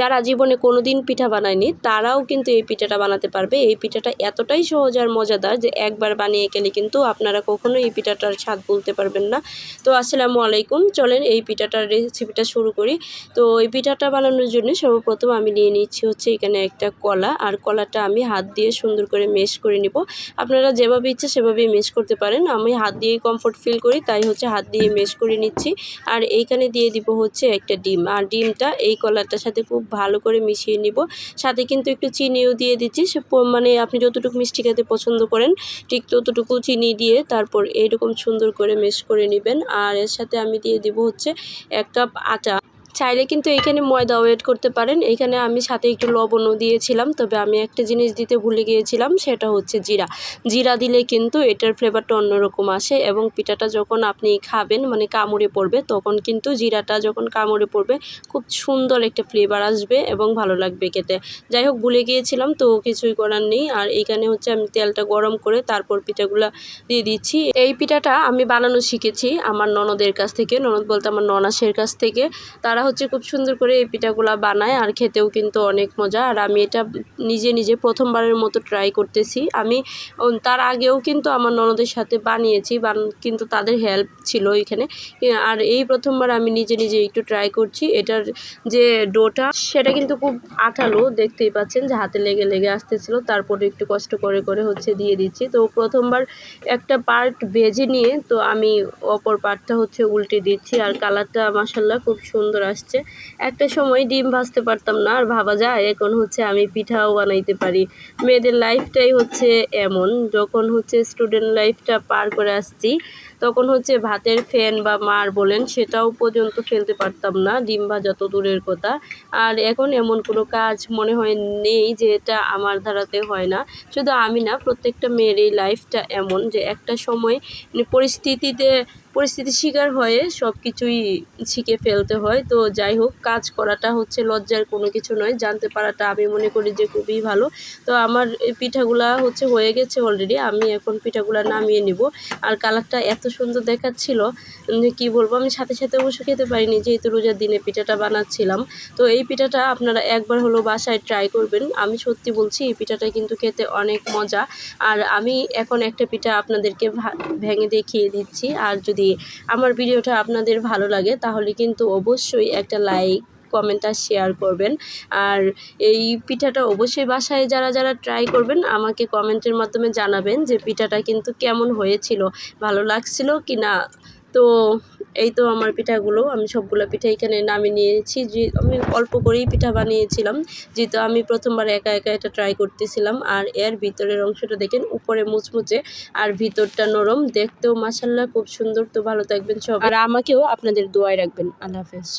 যারা জীবনে কোনো দিন পিঠা বানায়নি তারাও কিন্তু এই পিঠাটা বানাতে পারবে। এই পিঠাটা এতটাই সহজ আর মজাদার যে একবার বানিয়ে গেলে কিন্তু আপনারা কখনো এই পিঠাটার স্বাদ বলতে পারবেন না। তো আসসালামু আলাইকুম, চলেন এই পিঠাটার রেসিপিটা শুরু করি। তো এই পিঠাটা বানানোর জন্য সর্বপ্রথম আমি নিয়ে নিচ্ছি হচ্ছে এখানে একটা কলা, আর কলাটা আমি হাত দিয়ে সুন্দর করে মেশ করে নিব। আপনারা যেভাবে ইচ্ছে সেভাবেই মেশ করতে পারেন, আমি হাত দিয়েই কমফোর্ট ফিল করি তাই হচ্ছে হাত দিয়ে মেশ করে নিচ্ছি। আর এইখানে দিয়ে দিব হচ্ছে একটা ডিম, আর ডিমটা এই কলাটার সাথে খুব ভালো করে মিশিয়ে নিব। সাথে কিন্তু একটু চিনিও দিয়ে দিচ্ছি, মানে আপনি যতটুকু মিষ্টি খেতে পছন্দ করেন ঠিক ততটুকু চিনি দিয়ে তারপর এইরকম সুন্দর করে মেশ করে নেবেন। আর এর সাথে আমি দিয়ে দিব হচ্ছে 1 কাপ আটা। চাইলে কিন্তু এখানে ময়দাও এড করতে পারেন। এখানে আমি সাথে একটু লবণও দিয়েছিলাম, তবে আমি একটা জিনিস দিতে ভুলে গিয়েছিলাম, সেটা হচ্ছে জিরা। জিরা দিলে কিন্তু এটার ফ্লেভারটা অন্যরকম আসে এবং পিঠাটা যখন আপনি খাবেন মানে কামড়ে পড়বে, তখন কিন্তু জিরাটা যখন কামড়ে পড়বে খুব সুন্দর একটা ফ্লেভার আসবে এবং ভালো লাগবে খেতে। যাই হোক, ভুলে গিয়েছিলাম তো কিছুই করার নেই। আর এইখানে হচ্ছে আমি তেলটা গরম করে তারপর পিঠাগুলো দিয়ে দিচ্ছি। এই পিঠাটা আমি বানানো শিখেছি আমার ননদের কাছ থেকে, ননদ বলতে আমার ননাসের কাছ থেকে। তারা হচ্ছে খুব সুন্দর করে এই পিঠাগুলা বানায় আর খেতেও কিন্তু অনেক মজা। আর আমি এটা নিজে প্রথমবারের মতো ট্রাই করতেছি। আমি তার আগেও কিন্তু আমার ননদের সাথে বানিয়েছি, কিন্তু তাদের হেল্প ছিল এখানে। আর এই প্রথমবার আমি নিজে একটু ট্রাই করছি। এটার যে ডোটা সেটা কিন্তু খুব আঠালো, দেখতেই পাচ্ছেন যে হাতে লেগে আসতেছিল। তারপরে একটু কষ্ট করে হচ্ছে দিয়ে দিচ্ছি। তো প্রথমবার একটা পার্ট ভেজে নিয়ে তো আমি অপর পার্টটা হচ্ছে উল্টে দিচ্ছি। আর কালারটা মাশাআল্লাহ খুব সুন্দর আসছে। একটা সময় ডিম ভাজতে পারতাম না, আর ভাবা যায় এখন হচ্ছে আমি পিঠাও বানাইতে পারি। মেয়েদের লাইফটাই হচ্ছে এমন, যখন হচ্ছে স্টুডেন্ট লাইফটা পার করে আসছি তখন হচ্ছে ভাতের ফ্যান বা মার বলেন সেটাও পর্যন্ত ফেলতে পারতাম না, ডিম ভাজা তো দূরের কথা। আর এখন এমন কোনো কাজ মনে হয় নেই যে এটা আমার ধারাতে হয় না। শুধু আমি না, প্রত্যেকটা মেয়েরই লাইফটা এমন যে একটা সময় পরিস্থিতির শিকার হয়ে সব কিছুই শিখে ফেলতে হয়। তো যাই হোক, কাজ করাটা হচ্ছে লজ্জার কোনো কিছু নয়, জানতে পারাটা আমি মনে করি যে খুবই ভালো। তো আমার এই পিঠাগুলা হচ্ছে হয়ে গেছে অলরেডি, আমি এখন পিঠাগুলা নামিয়ে নিব। আর কালারটা এত সুন্দর দেখাচ্ছিল কি বলবো, আমি সাথে অবশ্য খেতে পারিনি যেহেতু রোজার দিনে পিঠাটা বানাচ্ছিলাম। তো এই পিঠাটা আপনারা একবার হলো বাসায় ট্রাই করবেন, আমি সত্যি বলছি এই পিঠাটা কিন্তু খেতে অনেক মজা। আর আমি এখন একটা পিঠা আপনাদেরকে ভেঙে দেখিয়ে দিচ্ছি। আর যদি আমার ভিডিওটা আপনাদের ভালো লাগে তাহলে কিন্তু অবশ্যই একটা লাইক, কমেন্ট আর শেয়ার করবেন। আর এই পিঠাটা অবশ্যই বাসায় যারা ট্রাই করবেন আমাকে কমেন্টের মাধ্যমে জানাবেন যে পিঠাটা কিন্তু কেমন হয়েছিল, ভালো লাগছিল কি না। তো এই তো আমার পিঠাগুলো, আমি সবগুলো পিঠা এখানে নামিয়ে নিয়েছি। যে আমি অল্প করেই পিঠা বানিয়েছিলাম যেহেতু আমি প্রথমবার একা এটা ট্রাই করতেছিলাম। আর এর ভিতরের অংশটা দেখেন, উপরে মুচমুচে আর ভিতরটা নরম, দেখতেও মাশাআল্লাহ খুব সুন্দর। তো ভালো থাকবেন সবাই, আর আমাকেও আপনাদের দোয়ায় রাখবেন। আল্লাহ হাফেজ।